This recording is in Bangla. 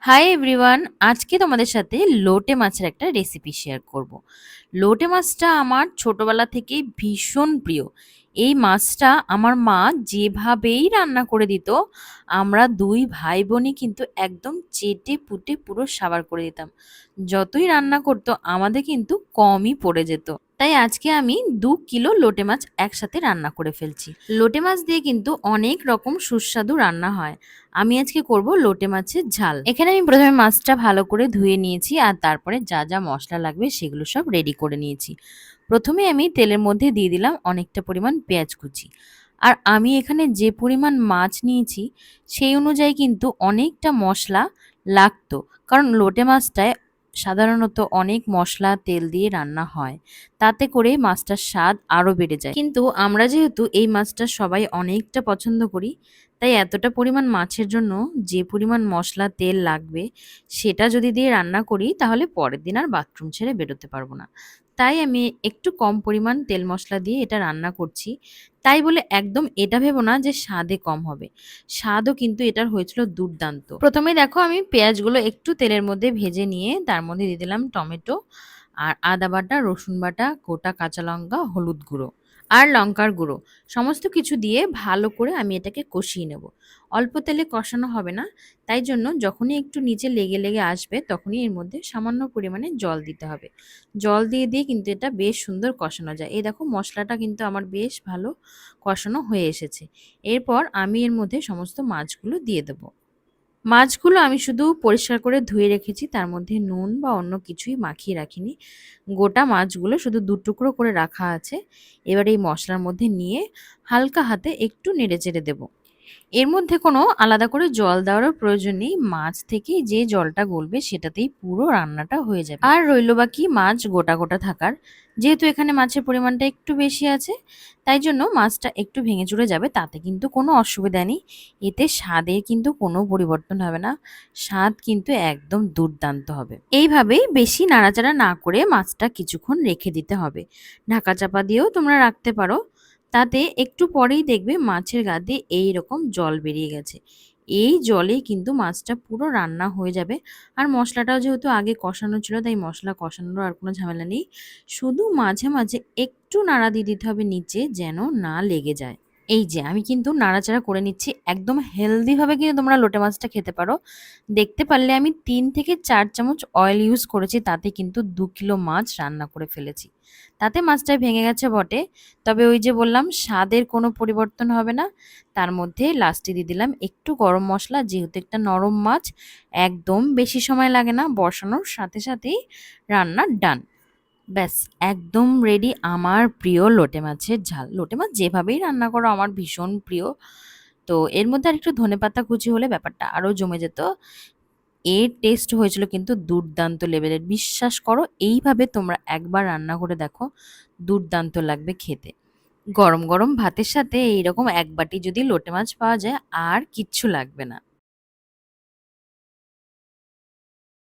হাই এভরিওয়ান, আজকে তোমাদের সাথে লোটে মাছের একটা রেসিপি শেয়ার করব। লোটে মাছটা আমার ছোটবেলা থেকেই ভীষণ প্রিয়। এই মাছটা আমার মা যেভাবেই রান্না করে দিত, আমরা দুই ভাই বোনই কিন্তু একদম চেটে পুটে পুরো সাবার করে দিতাম। যতই রান্না করতো আমাদের কিন্তু কমই পড়ে যেত। তাই আজকে আমি 2 কিলো লোটে মাছ একসাথে রান্না করে ফেলছি। লোটে মাছ দিয়ে কিন্তু অনেক রকম সুস্বাদু রান্না হয়। আমি আজকে করব লোটে মাছের ঝাল। এখানে আমি প্রথমে মাছটা ভালো করে ধুয়ে নিয়েছি আর তারপরে যা যা মশলা লাগবে সেগুলো সব রেডি করে নিয়েছি। প্রথমে আমি তেলের মধ্যে দিয়ে দিলাম অনেকটা পরিমাণ পেঁয়াজ কুচি। আর আমি এখানে যে পরিমাণ মাছ নিয়েছি সেই অনুযায়ী কিন্তু অনেকটা মশলা লাগতো, কারণ লোটে মাছটায় সাধারণত অনেক মশলা তেল দিয়ে রান্না হয়, তাতে করে মাছটার স্বাদ আরও বেড়ে যায়। কিন্তু আমরা যেহেতু এই মাছটা সবাই অনেকটা পছন্দ করি, তাই এতটা পরিমাণ মাছের জন্য যে পরিমাণ মশলা তেল লাগবে সেটা যদি দিয়ে রান্না করি তাহলে পরের দিন আর বাথরুম ছেড়ে বেরোতে পারবো না। তাই আমি একটু কম পরিমাণ তেল মশলা দিয়ে এটা রান্না করছি। তাই বলে একদম এটা ভেবো না যে স্বাদে কম হবে, স্বাদও কিন্তু এটার হয়েছিল দুর্দান্ত। প্রথমে দেখো আমি পেঁয়াজগুলো একটু তেলের মধ্যে ভেজে নিয়ে তার মধ্যে দিয়ে দিলাম টমেটো আর আদা বাটা, রসুন বাটা, গোটা কাঁচা লঙ্কা, হলুদ গুঁড়ো আর লঙ্কার গুঁড়ো সমস্ত কিছু দিয়ে ভালো করে আমি এটাকে কষিয়ে নেব। অল্প তেলে কষানো হবে না, তাই জন্য যখনই একটু নিচে লেগে লেগে আসবে তখনই এর মধ্যে সামান্য পরিমাণে জল দিতে হবে। জল দিয়ে দিয়ে কিন্তু এটা বেশ সুন্দর কষানো যায়। এই দেখো মশলাটা কিন্তু আমার বেশ ভালো কষানো হয়ে এসেছে। এরপর আমি এর মধ্যে সমস্ত মাছগুলো দিয়ে দেবো। মাছগুলো আমি শুধু পরিষ্কার করে ধুয়ে রেখেছি, তার মধ্যে নুন বা অন্য কিছুই মাখিয়ে রাখিনি। গোটা মাছগুলো শুধু 2 টুকরো করে রাখা আছে। এবার এই মশলার মধ্যে নিয়ে হালকা হাতে একটু নেড়েচেড়ে দেবো। এর মধ্যে কোনো আলাদা করে জল দেওয়ারও প্রয়োজন নেই। মাছ থেকে যে জলটা গলবে সেটাতেই পুরো রান্নাটা হয়ে যাবে। আর রইলো বাকি মাছ গোটা গোটা থাকার। যেহেতু এখানে মাছের পরিমাণটা একটু বেশি আছে, তাই জন্য মাছটা একটু ভেঙে চুরে যাবে, তাতে কিন্তু কোনো অসুবিধা নেই। এতে স্বাদের কিন্তু কোনো পরিবর্তন হবে না। স্বাদ কিন্তু একদম দুর্দান্ত হবে। এইভাবেই বেশি নাড়াচাড়া না করে মাছটা কিছুক্ষণ রেখে দিতে হবে। ঢাকা চাপা দিয়েও তোমরা রাখতে পারো। তাতে একটু পরেই দেখবে মাছের গা দিয়ে এইরকম জল বেরিয়ে গেছে। এই জলেই কিন্তু মাছটা পুরো রান্না হয়ে যাবে। আর মশলাটাও যেহেতু আগে কষানো ছিল, তাই মশলা কষানোর আর কোনো ঝামেলা নেই। শুধু মাঝে মাঝে একটু নাড়া দিয়ে দিতে হবে নিচে, যেন না লেগে যায়। এই যে আমি কিন্তু নাড়াচাড়া করে নিচ্ছি। একদম হেলদিভাবে কিন্তু তোমরা লোটে মাছটা খেতে পারো। দেখতে পারলে আমি 3 থেকে 4 চামচ অয়েল ইউজ করেছি, তাতে কিন্তু 2 কিলো মাছ রান্না করে ফেলেছি। তাতে মাছটা ভেঙে গেছে বটে, তবে ওই যে বললাম স্বাদের কোনো পরিবর্তন হবে না। তার মধ্যে লাস্টে দিয়ে দিলাম একটু গরম মশলা, যেহেতু একটা নরম মাছ একদম বেশি সময় লাগে না, বসানোর সাথে সাথেই রান্না ডান। ব্যাস, একদম রেডি আমার প্রিয় লোটে মাছের ঝাল। লোটে মাছ যেভাবেই রান্না করো আমার ভীষণ প্রিয়। তো এর মধ্যে আর একটু ধনেপাতা কুচি হলে ব্যাপারটা আরও জমে যেত। এর টেস্ট হয়েছিল কিন্তু দুর্দান্ত লেভেলের। বিশ্বাস করো, এইভাবে তোমরা একবার রান্না করে দেখো, দুর্দান্ত লাগবে খেতে। গরম গরম ভাতের সাথে এইরকম এক বাটি যদি লোটে মাছ পাওয়া যায় আর কিচ্ছু লাগবে না।